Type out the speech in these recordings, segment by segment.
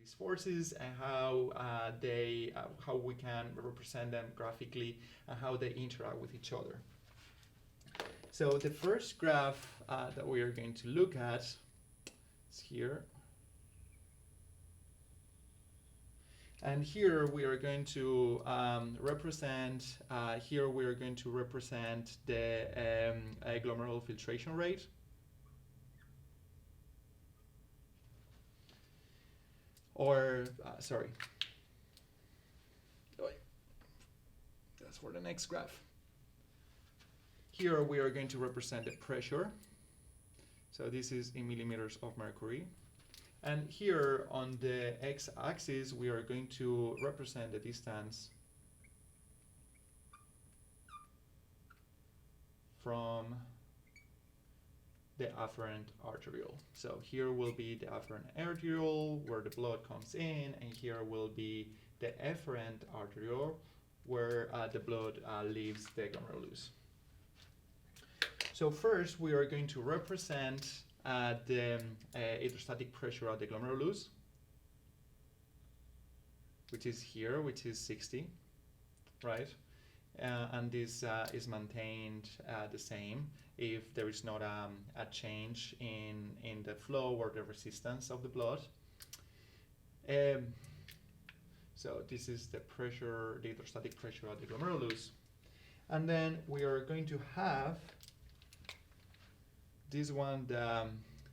these forces and how we can represent them graphically and how they interact with each other. So the first graph that we are going to look at is here. And here we are going to represent the glomerular filtration rate. Or, sorry, that's for the next graph. Here we are going to represent the pressure. So this is in millimeters of mercury. And here on the x-axis, we are going to represent the distance from the afferent arteriole. So here will be the afferent arteriole where the blood comes in, and here will be the efferent arteriole where the blood leaves the glomerulus. So first we are going to represent the hydrostatic pressure at the glomerulus, which is here, which is 60, right? And this is maintained the same if there is not a change in the flow or the resistance of the blood. So this is the pressure, the hydrostatic pressure at the glomerulus. And then we are going to have this one,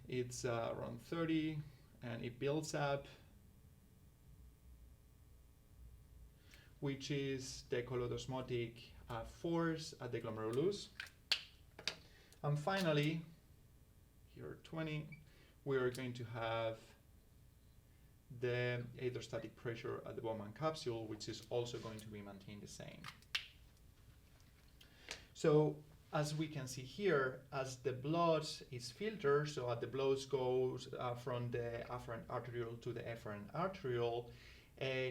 it's around 30, and it builds up, which is the colodosmotic force at the glomerulus. And finally, here 20, we are going to have the hydrostatic pressure at the Bowman capsule, which is also going to be maintained the same. So as we can see here, as the blood is filtered, so as the blood goes from the afferent arteriole to the efferent arteriole,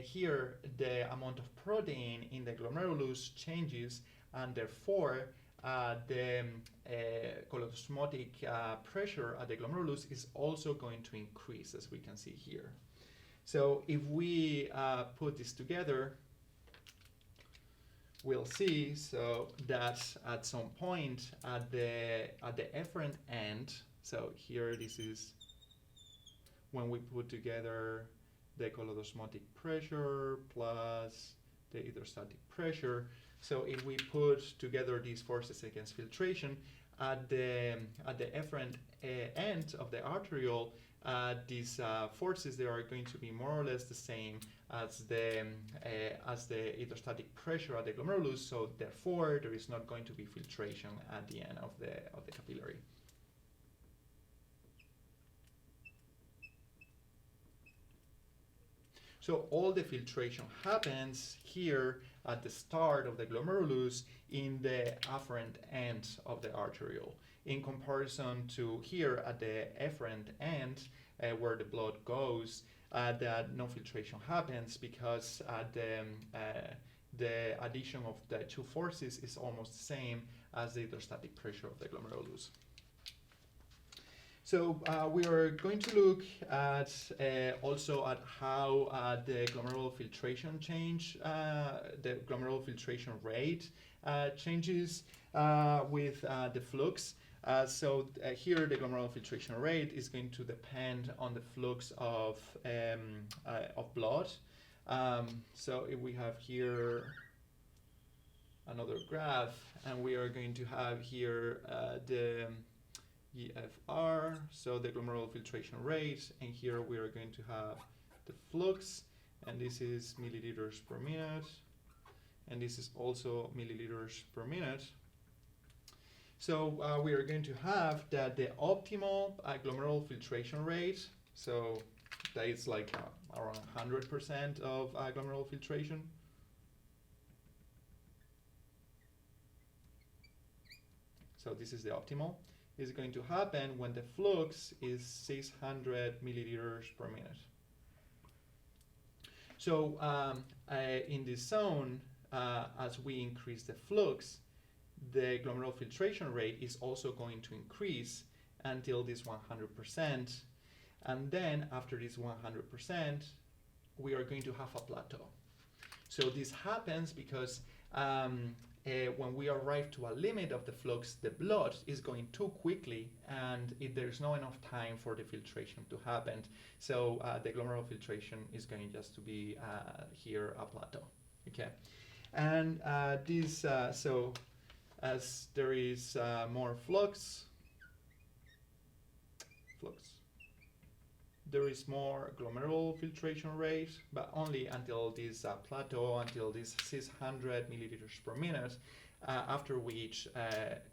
here the amount of protein in the glomerulus changes, and therefore the colodosmotic pressure at the glomerulus is also going to increase, as we can see here. So if we put this together, we'll see so that at some point at the efferent end, so here this is when we put together the colodosmotic pressure plus the hydrostatic pressure. So if we put together these forces against filtration at the efferent end of the arteriole, these forces, they are going to be more or less the same as the hydrostatic pressure at the glomerulus. So therefore, there is not going to be filtration at the end of the capillary. So all the filtration happens here at the start of the glomerulus in the afferent end of the arteriole, in comparison to here at the efferent end where the blood goes, that no filtration happens because the addition of the two forces is almost the same as the hydrostatic pressure of the glomerulus. So we are going to look at also at how the glomerular filtration the glomerular filtration rate changes with the flux. So here the glomerular filtration rate is going to depend on the flux of blood. So if we have here another graph, and we are going to have here the EFR, so the glomerular filtration rate, and here we are going to have the flux, and this is milliliters per minute, and this is also milliliters per minute. So we are going to have that the optimal glomerular filtration rate, so that is like around 100% of glomerular filtration. So this is the optimal. Is going to happen when the flux is 600 milliliters per minute. So in this zone, as we increase the flux, the glomerular filtration rate is also going to increase until this 100%. And then after this 100%, we are going to have a plateau. So this happens because when we arrive to a limit of the flux, the blood is going too quickly, and there's not enough time for the filtration to happen. So the glomerular filtration is going just to be here a plateau. Okay, and so as there is more flux, there is more glomerular filtration rate, but only until this plateau, until this 600 milliliters per minute, after which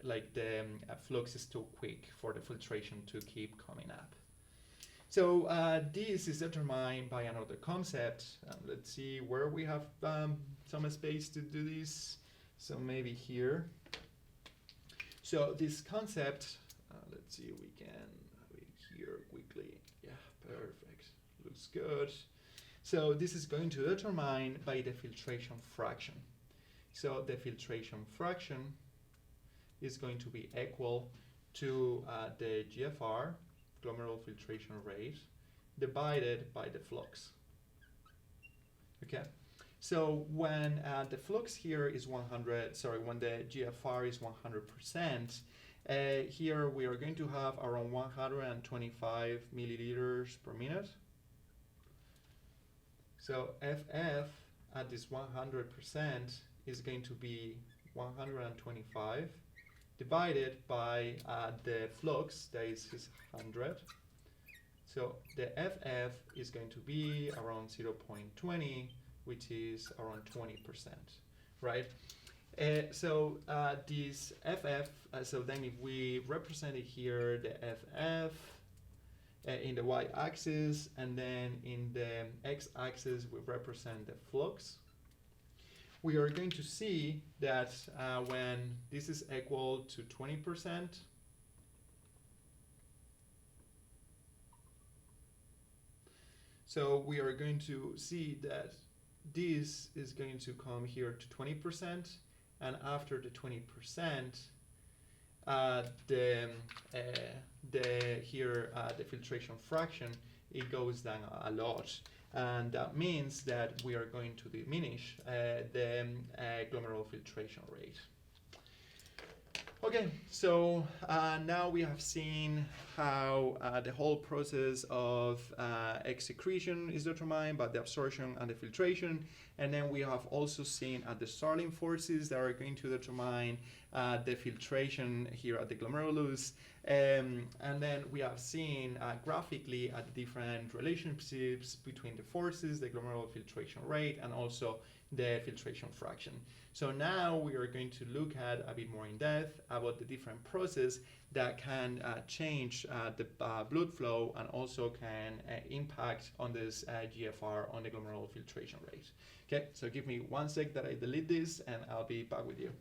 like the flux is too quick for the filtration to keep coming up. So this is determined by another concept. Let's see where we have some space to do this. So maybe here. So this concept, let's see, we can have it here quickly. Yeah, perfect. Looks good. So this is going to determine by the filtration fraction. So the filtration fraction is going to be equal to the GFR, glomerular filtration rate, divided by the flux. Okay. So when the flux here is 100, when the GFR is 100%, here we are going to have around 125 milliliters per minute. So FF at this 100% is going to be 125 divided by the flux, that is 600. So the FF is going to be around 0.20, which is around 20%, right? So this FF, so then if we represent it here, the FF in the y-axis, and then in the x-axis we represent the flux, we are going to see that when this is equal to 20%, so we are going to see that this is going to come here to 20%, and after the 20%, the filtration fraction, it goes down a lot, and that means that we are going to diminish the glomerular filtration rate. Okay, so now we have seen how the whole process of egg secretion is determined by the absorption and the filtration, and then we have also seen the Starling forces that are going to determine the filtration here at the glomerulus, and then we have seen graphically the different relationships between the forces, the glomerular filtration rate, and also the filtration fraction. So now we are going to look at a bit more in depth about the different processes that can change the blood flow and also can impact on this GFR, on the glomerular filtration rate. Okay, so give me 1 sec that I delete this and I'll be back with you.